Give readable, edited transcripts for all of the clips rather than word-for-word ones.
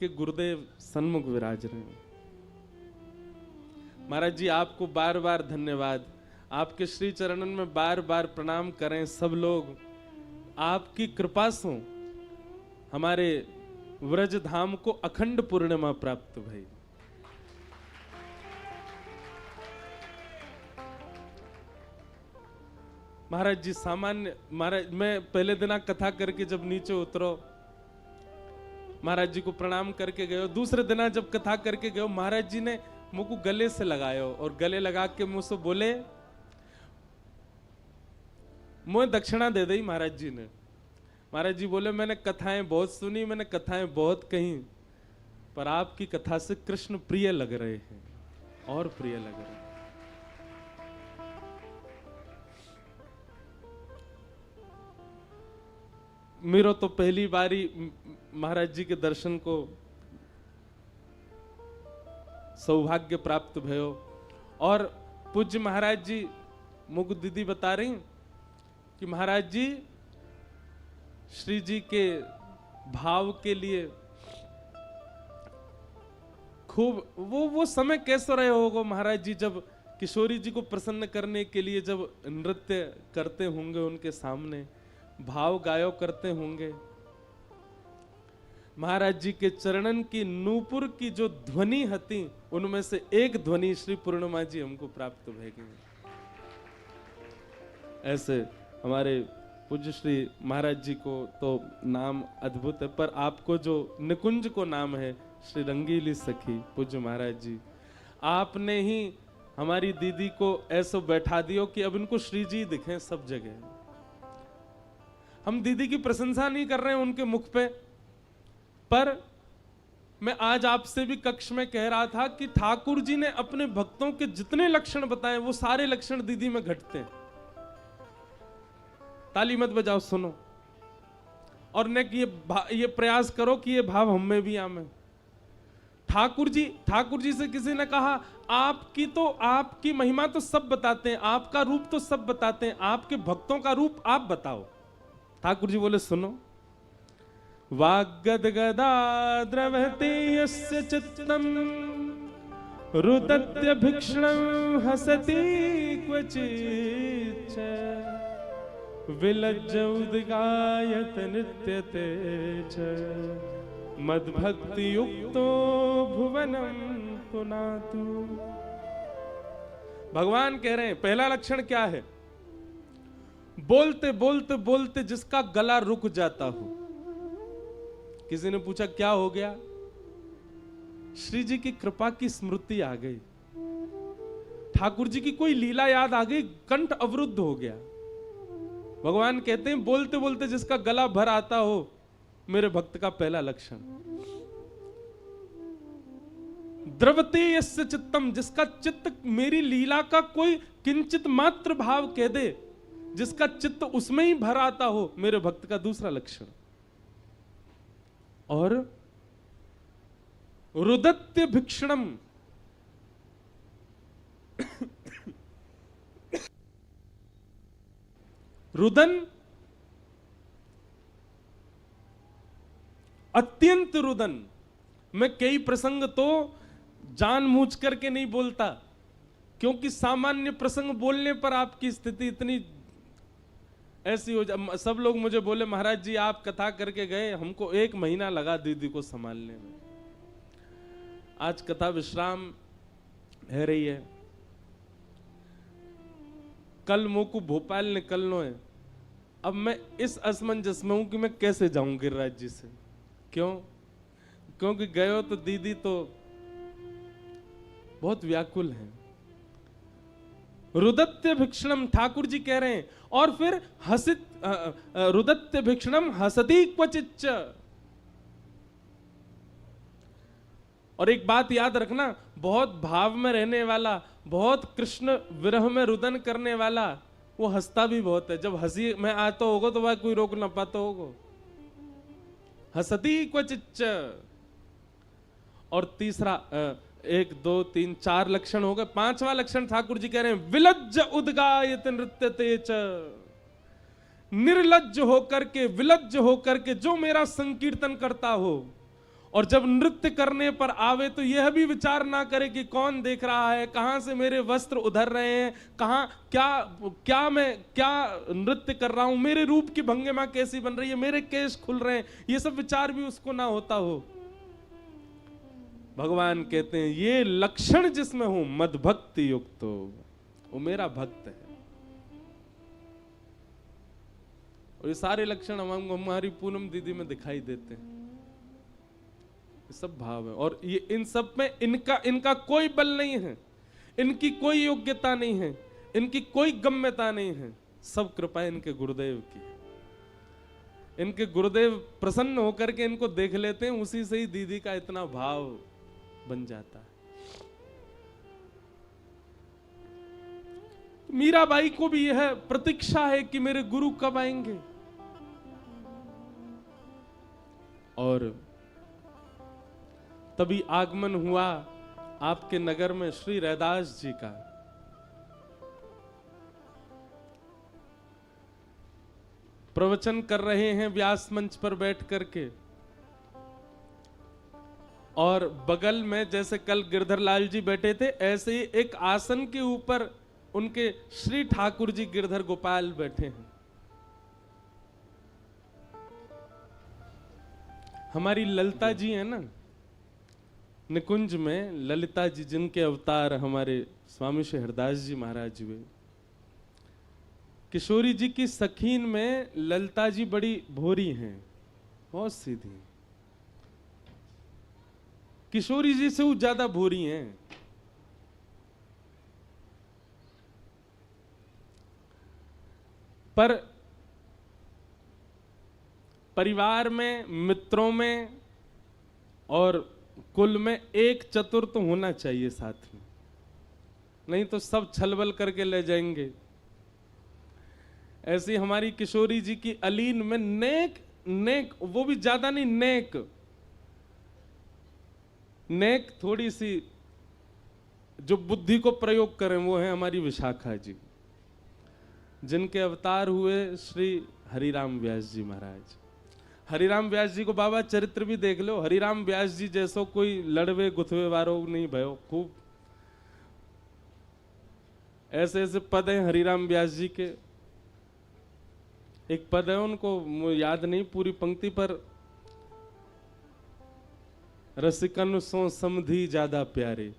के गुरुदेव सन्मुख विराज रहे हैं। महाराज जी आपको बार बार धन्यवाद, आपके श्री चरणन में बार बार प्रणाम करें सब लोग। आपकी कृपा से हमारे व्रज धाम को अखंड पूर्णिमा प्राप्त भई। महाराज जी सामान्य, महाराज मैं पहले दिन कथा करके जब नीचे उतरो महाराज जी को प्रणाम करके गयो, दूसरे दिन जब कथा करके गयो महाराज जी ने मुझको गले से लगायो और गले लगा के मुझसे बोले, मुझे दक्षिणा दे दी महाराज जी ने। महाराज जी बोले मैंने कथाएं बहुत सुनी, मैंने कथाएं बहुत कही, पर आपकी कथा से कृष्ण प्रिय लग रहे हैं और प्रिय लग रहे हैं। मेरो तो पहली बारी महाराज जी के दर्शन को सौभाग्य प्राप्त भयो और पूज्य महाराज जी मुझको दीदी बता रही कि महाराज जी श्री जी के भाव के लिए खूब वो समय कैसे रहे होगा महाराज जी जब किशोरी जी को प्रसन्न करने के लिए जब नृत्य करते होंगे, उनके सामने भाव गायो करते होंगे। महाराज जी के चरणन की नूपुर की जो ध्वनि हती उनमें से एक ध्वनि श्री पूर्णिमा जी हमको प्राप्त भय गई। ऐसे हमारे पूज्य श्री महाराज जी को तो नाम अद्भुत है, पर आपको जो निकुंज को नाम है श्री रंगीली सखी पूज्य महाराज जी, आपने ही हमारी दीदी को ऐसे बैठा दियो कि अब इनको श्री जी दिखे सब जगह। हम दीदी की प्रशंसा नहीं कर रहे हैं उनके मुख पे, पर मैं आज आपसे भी कक्ष में कह रहा था कि ठाकुर जी ने अपने भक्तों के जितने लक्षण बताए वो सारे लक्षण दीदी में घटते हैं। ताली मत बजाओ, सुनो और ने ये प्रयास करो कि ये भाव हम में भी आवे। ठाकुर जी से किसी ने कहा आपकी महिमा तो सब बताते हैं, आपका रूप तो सब बताते हैं, आपके भक्तों का रूप आप बताओ। ठाकुर जी बोले सुनो, वाग्गदगदा द्रवते यस्य चित्तम रुदत्य भिक्षणं हसति क्वचित् विलज्ज उद्गायत नृत्यते च मद्भक्ति युक्तो भुवनं पुनातु। भगवान कह रहे हैं पहला लक्षण क्या है? बोलते बोलते बोलते जिसका गला रुक जाता हो। किसी ने पूछा क्या हो गया? श्री जी की कृपा की स्मृति आ गई, ठाकुर जी की कोई लीला याद आ गई, कंठ अवरुद्ध हो गया। भगवान कहते हैं बोलते बोलते जिसका गला भर आता हो, मेरे भक्त का पहला लक्षण। द्रवते यस्य चित्तम, जिसका चित्त मेरी लीला का कोई किंचित मात्र भाव कह दे, जिसका चित्त उसमें ही भर आता हो, मेरे भक्त का दूसरा लक्षण। और रुदत्य भिक्षणम, रुदन अत्यंत रुदन। मैं कई प्रसंग तो जानबूझ करके नहीं बोलता, क्योंकि सामान्य प्रसंग बोलने पर आपकी स्थिति इतनी ऐसी हो जा। सब लोग मुझे बोले महाराज जी आप कथा करके गए, हमको 1 महीना लगा दीदी को संभालने में। आज कथा विश्राम है रही है, कल मुंह को भोपाल निकलना है। अब मैं इस असमंजस में हूं कि मैं कैसे जाऊं गिरिराज जी से। क्यों? क्योंकि गयो तो दीदी तो बहुत व्याकुल है। रुदत्य भिक्षणम, ठाकुर जी कह रहे हैं, और फिर हसित रुदत्य भिक्षणम हसती क्वचिच्च। और एक बात याद रखना, बहुत भाव में रहने वाला, बहुत कृष्ण विरह में रुदन करने वाला, वो हंसता भी बहुत है। जब हंसी में आता होगा तो वह कोई रोक ना पाता होगा। हसती क्वचिच्च। और तीसरा 1 2 3 4 लक्षण हो गए। 5वां लक्षण ठाकुर जी कह रहे हैं विलज्ज उद्गायत नृत्यते च। निर्लज्ज होकर के, विलज्ज होकर के जो मेरा संकीर्तन करता हो और जब नृत्य करने पर आवे तो यह भी विचार ना करे कि कौन देख रहा है, कहां से मेरे वस्त्र उधर रहे हैं, कहां क्या नृत्य कर रहा हूं, मेरे रूप की भंगिमा कैसी बन रही है, मेरे केश खुल रहे हैं, ये सब विचार भी उसको ना होता हो। भगवान कहते हैं ये लक्षण जिसमें हूं मद भक्ति युक्त हो, वो मेरा भक्त है। और ये सारे लक्षण हमारी पूनम दीदी में दिखाई देते हैं। ये सब भाव है और ये इन सब में इनका कोई बल नहीं है, इनकी कोई योग्यता नहीं है, इनकी कोई गम्यता नहीं है, सब कृपा इनके गुरुदेव की है। इनके गुरुदेव प्रसन्न होकर के इनको देख लेते हैं, उसी से ही दीदी का इतना भाव बन जाता है। मीराबाई को भी यह प्रतीक्षा है कि मेरे गुरु कब आएंगे। और तभी आगमन हुआ आपके नगर में श्री रैदास जी का। प्रवचन कर रहे हैं व्यास मंच पर बैठ करके, और बगल में जैसे कल गिरधर लाल जी बैठे थे, ऐसे ही एक आसन के ऊपर उनके श्री ठाकुर जी गिरधर गोपाल बैठे हैं। हमारी ललिता जी है ना, निकुंज में ललिता जी जिनके अवतार हमारे स्वामी श्री हरदास जी महाराज हुए, किशोरी जी की सखीन में ललिता जी बड़ी भोरी हैं, बहुत सीधी। किशोरी जी से वो ज्यादा भोरी हैं। पर परिवार में, मित्रों में और कुल में एक चतुर तो होना चाहिए साथ में, नहीं तो सब छलबल करके ले जाएंगे। ऐसी हमारी किशोरी जी की अलीन में नेक, वो भी ज्यादा नहीं, नेक थोड़ी सी जो बुद्धि को प्रयोग करें, वो है हमारी विशाखा जी, जिनके अवतार हुए श्री हरिराम व्यास जी महाराज। हरिराम व्यास जी को बाबा चरित्र भी देख लो, हरिराम व्यास जी जैसो कोई लड़वे गुथवे वारो नहीं भयो। खूब ऐसे ऐसे पद हैं हरिराम व्यास जी के। एक पद है उनको याद नहीं पूरी पंक्ति, पर रसिकन सो समधी ज्यादा प्यारे।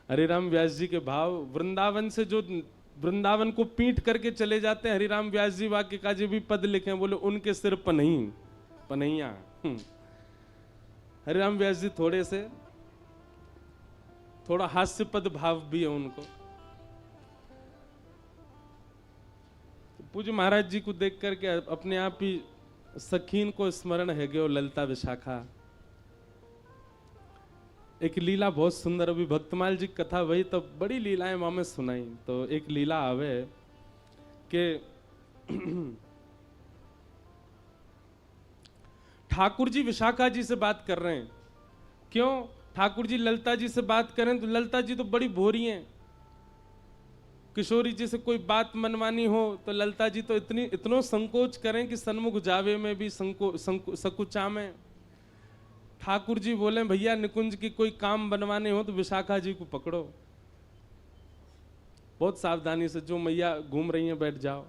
हरिराम व्यास जी के भाव वृंदावन से, जो वृंदावन को पीट करके चले जाते हैं, हरिराम व्यास जी वाक्य का जी भी पद लिखे, बोले उनके सिर पनैया। हरिराम व्यास जी थोड़ा हास्य पद भाव भी है उनको। पूज्य महाराज जी को देख करके अपने आप ही सखीन को स्मरण है गयो, ललिता विशाखा। एक लीला बहुत सुंदर, अभी भक्तमाल जी कथा वही तो बड़ी लीलाएं मां में सुनाई। तो एक लीला आवे कि ठाकुर जी विशाखा जी से बात कर रहे हैं। क्यों ठाकुर जी ललिता जी से बात करें, तो ललिता जी तो बड़ी भोरी हैं। किशोरी जी से कोई बात मनवानी हो तो ललिता जी तो इतनो संकोच करें कि सन्मुख जावे में भी सकुचा में। ठाकुर जी बोले भैया निकुंज की कोई काम बनवाने हो तो विशाखा जी को पकड़ो, बहुत सावधानी से, जो मैया घूम रही हैं बैठ जाओ।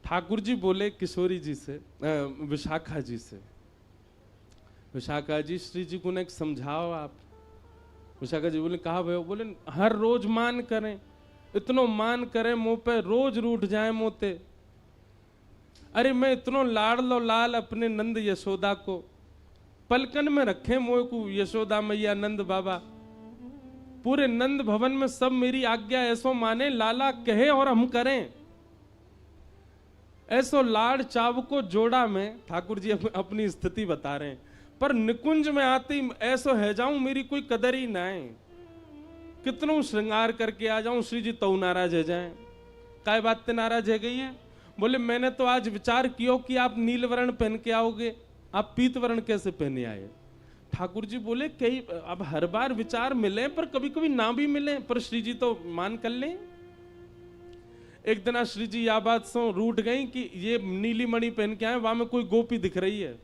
ठाकुर जी बोले किशोरी जी से, विशाखा जी से, विशाखा जी श्री जी को एक समझाओ आप। विशाखा जी बोले कहा भयो? बोले हर रोज मान करें, इतनो मान करें मुंह पे रोज रूठ जाए मोते। अरे मैं इतनो लाड़ लो लाल अपने नंद यशोदा को, पलकन में रखे मोह को यशोदा मैया नंद बाबा। पूरे नंद भवन में सब मेरी आज्ञा ऐसो माने, लाला कहे और हम करें। ऐसो लाड़ चाव को जोड़ा में, ठाकुर जी अपनी स्थिति बता रहे हैं। पर निकुंज में आती ऐसो है जाऊं मेरी कोई कदर ही ना है, कितनों श्रृंगार करके आ जाऊं श्री जी तो नाराज है जाए। काय बात ते नाराज है गई है? बोले मैंने तो आज विचार किया कि आप नील वर्ण पहन के आओगे, आप पीत वर्ण कैसे पहने आए? ठाकुर जी बोले कई अब हर बार विचार मिले पर कभी कभी ना भी मिले, पर श्री जी तो मान कर लें। एक दिन श्री जी या बात सो रूठ गई कि ये नीली मणि पहन के आए, वहां में कोई गोपी दिख रही है।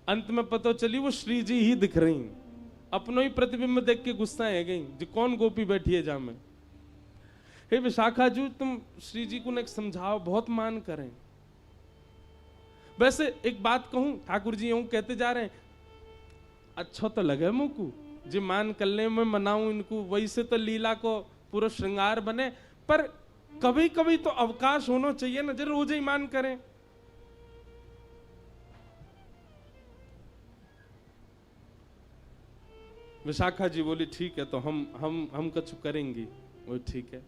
अंत में पता चली वो श्री जी ही दिख रही, अपनो ही प्रतिबिंब देख के गुस्सा है गई जी, कौन गोपी बैठी है जा में। हे विशाखा जी, तुम श्री जी को एक समझाओ, बहुत मान करें। वैसे एक बात कहूं, ठाकुर जी यूं कहते जा रहे हैं, अच्छा तो लगे मुझको जी मान कर ले, मैं मनाऊं इनको, वैसे तो लीला को पूरा श्रृंगार बने, पर कभी कभी तो अवकाश होना चाहिए ना, जरूर रोज ही मान करें। विशाखा जी बोली ठीक है, तो हम कछु करेंगी। वो ठीक है।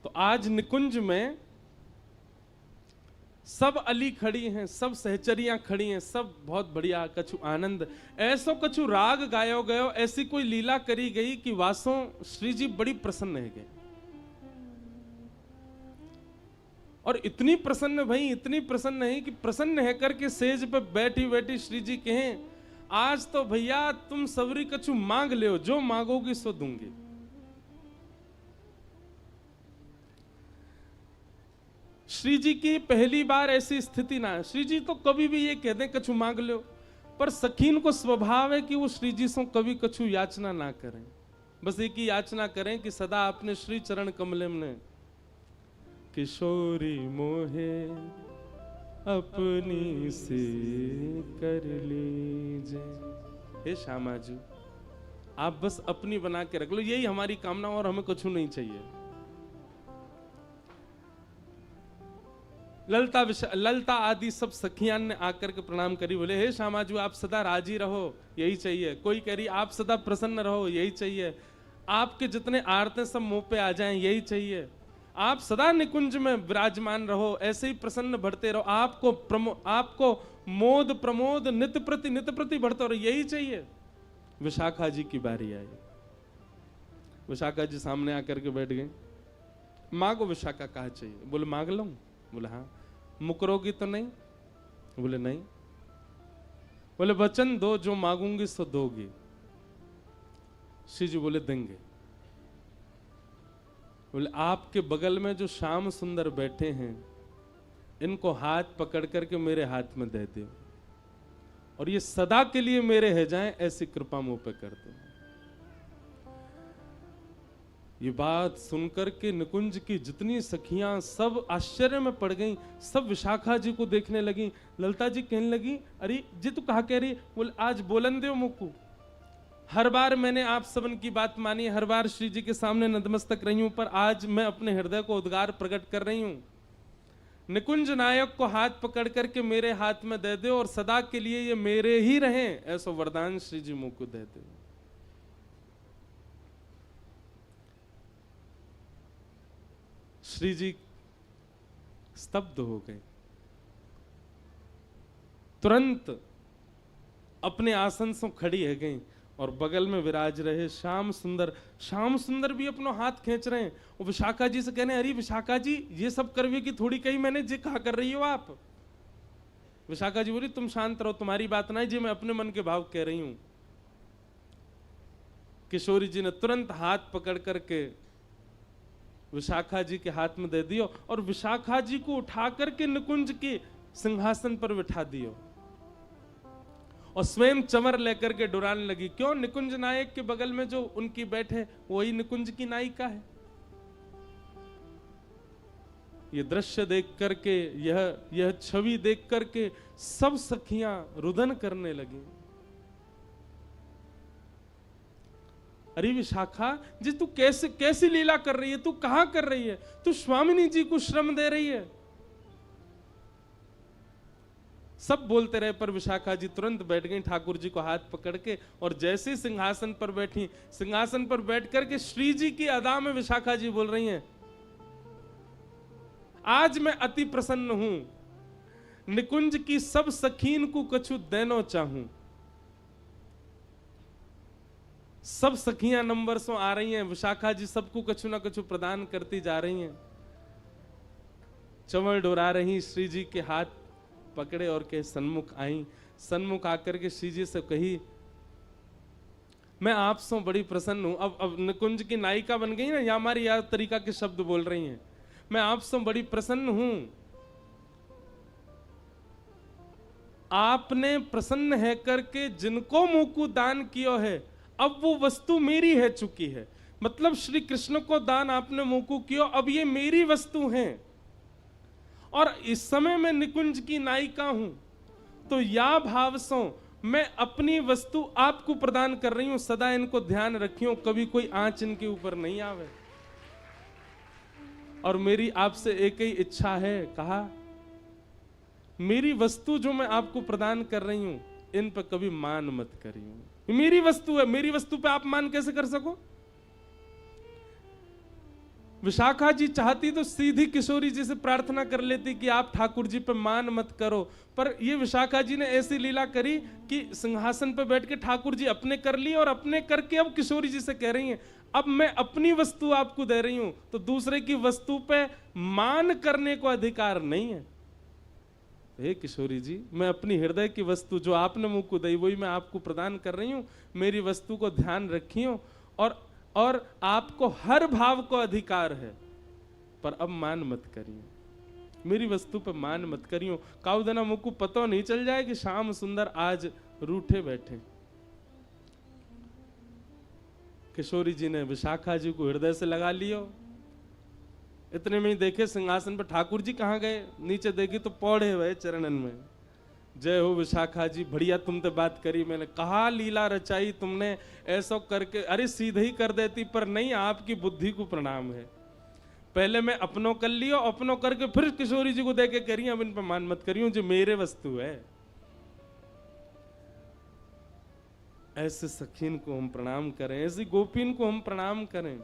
तो आज निकुंज में सब अली खड़ी हैं, सब सहचरियां खड़ी हैं, सब बहुत बढ़िया कछु आनंद, ऐसो कछु राग गायो गयो, ऐसी कोई लीला करी गई कि वासों श्री जी बड़ी प्रसन्न है गए। और इतनी प्रसन्न भाई, इतनी प्रसन्न है कि प्रसन्न है करके सेज पे बैठी बैठी श्री जी कहें, आज तो भैया तुम सबरी कछु मांग ले, जो मांगोगी सो दूंगी। श्री जी की पहली बार ऐसी स्थिति ना है। श्री जी तो कभी भी ये कह दें कछु मांग लो, पर सखीन को स्वभाव है कि वो श्री जी से कभी कछु याचना ना करें, बस एक ही याचना करें कि सदा अपने श्री चरण कमले में किशोरी मोहे अपनी से कर लीजिए। हे श्यामा जी, आप बस अपनी बना के रख लो, यही हमारी कामना, और हमें कुछ नहीं चाहिए। ललता आदि सब सखियां ने आकर के प्रणाम करी, बोले हे श्यामा जी आप सदा राजी रहो, यही चाहिए। कोई कह रही आप सदा प्रसन्न रहो, यही चाहिए। आपके जितने आरते सब मुंह पे आ जाएं, यही चाहिए। आप सदा निकुंज में विराजमान रहो, ऐसे ही प्रसन्न बढ़ते रहो, आपको मोद प्रमोद नित प्रति बढ़ते रहो, यही चाहिए। विशाखा जी की बारी आई। विशाखा जी सामने आकर के बैठ गए। मांगो विशाखा, कहा चाहिए? बोले मांग लूं। बोले हाँ। मुकरोगी तो नहीं? बोले नहीं। बोले वचन दो, जो मांगूंगी सो दोगी। श्री जी बोले देंगे। बोले आपके बगल में जो श्याम सुंदर बैठे हैं, इनको हाथ पकड़ करके मेरे हाथ में दे दो, और ये सदा के लिए मेरे है जाएं, ऐसी कृपा मुंह पे कर दो। ये बात सुनकर के निकुंज की जितनी सखियां सब आश्चर्य में पड़ गईं, सब विशाखा जी को देखने लगी। ललता जी कहने लगी, अरे जी तू कहा कह रही? बोले आज बोलन दो मुक्कू, हर बार मैंने आप सबन की बात मानी, हर बार श्री जी के सामने नतमस्तक रही हूं, पर आज मैं अपने हृदय को उद्गार प्रकट कर रही हूं। निकुंज नायक को हाथ पकड़ करके मेरे हाथ में दे दो, और सदा के लिए ये मेरे ही रहें, ऐसा वरदान श्री जी मुंह को दे दो। श्री जी स्तब्ध हो गए, तुरंत अपने आसन से खड़ी है गई, और बगल में विराज रहे श्याम सुंदर भी अपना हाथ खींच रहे हैं। और विशाखा जी से कहने, अरे विशाखा जी ये सब करवे की थोड़ी कही मैंने, जी कहा कर रही हो आप? विशाखा जी बोली तुम शांत रहो, तुम्हारी बात नहीं जी, मैं अपने मन के भाव कह रही हूं। किशोरी जी ने तुरंत हाथ पकड़ करके विशाखा जी के हाथ में दे दियो, और विशाखा जी को उठा करके निकुंज के सिंहासन पर बिठा दियो, और स्वयं चमर लेकर के डुराने लगी। क्यों? निकुंज नायक के बगल में जो उनकी बैठे वही निकुंज की नायिका है। ये दृश्य देख करके, यह छवि देख करके सब सखियां रुदन करने लगी। अरे विशाखा जी तू कैसी लीला कर रही है? तू कहां कर रही है? तू स्वामिनी जी को श्रम दे रही है। सब बोलते रहे, पर विशाखा जी तुरंत बैठ गई ठाकुर जी को हाथ पकड़ के, और जैसे ही सिंहासन पर बैठी, सिंहासन पर बैठ करके श्री जी की अदा में विशाखा जी बोल रही हैं, आज मैं अति प्रसन्न हूं, निकुंज की सब सखीन को कछु देनो चाहूं। सब सखियां नंबर से आ रही हैं, विशाखा जी सबको कछु ना कछु प्रदान करती जा रही हैं। चंवर डोरा रही, श्री जी के हाथ पकड़े और के सन्मुख आई। सन्मुख आकर के श्री जी से कही, मैं आपसे बड़ी प्रसन्न हूं। अब निकुंज की नायिका बन गई ना, या हमारी याद तरीका के शब्द बोल रही हैं। मैं आपसे बड़ी प्रसन्न हूं, आपने प्रसन्न है करके जिनको मुकु दान किया है, अब वो वस्तु मेरी है चुकी है। मतलब श्री कृष्ण को दान आपने मुकु किया, अब ये मेरी वस्तु है। और इस समय मैं निकुंज की नायिका हूं, तो या भाव सो मैं अपनी वस्तु आपको प्रदान कर रही हूं। सदा इनको ध्यान रखियो, कभी कोई आंच इनके ऊपर नहीं आवे। और मेरी आपसे एक ही इच्छा है, कहा मेरी वस्तु जो मैं आपको प्रदान कर रही हूं, इन पर कभी मान मत करियो। मेरी वस्तु है, मेरी वस्तु पे आप मान कैसे कर सको? विशाखा जी चाहती तो सीधी किशोरी जी से प्रार्थना कर लेती कि आप ठाकुर जी पे मान मत करो, पर ये विशाखा जी ने ऐसी लीला करी कि सिंहासन पे बैठ के ठाकुर जी अपने कर लिए, और अपने करके अब किशोरी जी से कह रही हैं अब मैं अपनी वस्तु आपको दे रही हूं, तो दूसरे की वस्तु पे मान करने को अधिकार नहीं है। हे किशोरी जी, मैं अपनी हृदय की वस्तु जो आपने मुझ को दी वही मैं आपको प्रदान कर रही हूं। मेरी वस्तु को ध्यान रखियो, और आपको हर भाव को अधिकार है, पर अब मान मत करियो, मेरी वस्तु पर मान मत करियो। काउदना मुझको पता नहीं चल जाए कि श्याम सुंदर आज रूठे बैठे। किशोरी जी ने विशाखा जी को हृदय से लगा लियो। इतने में ही देखे सिंहासन पर ठाकुर जी कहाँ गए, नीचे देखी तो पौड़े हुए चरणन में। जय हो विशाखा जी, बढ़िया तुमसे बात करी। मैंने कहा लीला रचाई तुमने, ऐसा करके अरे सीधे ही कर देती, पर नहीं, आपकी बुद्धि को प्रणाम है। पहले मैं अपनों कर लियो, अपनों करके फिर किशोरी जी को देके करी, अब इन पर मान मत करियो, जो मेरे वस्तु है। ऐसे सखीन को हम प्रणाम करें, ऐसी गोपीन को हम प्रणाम करें।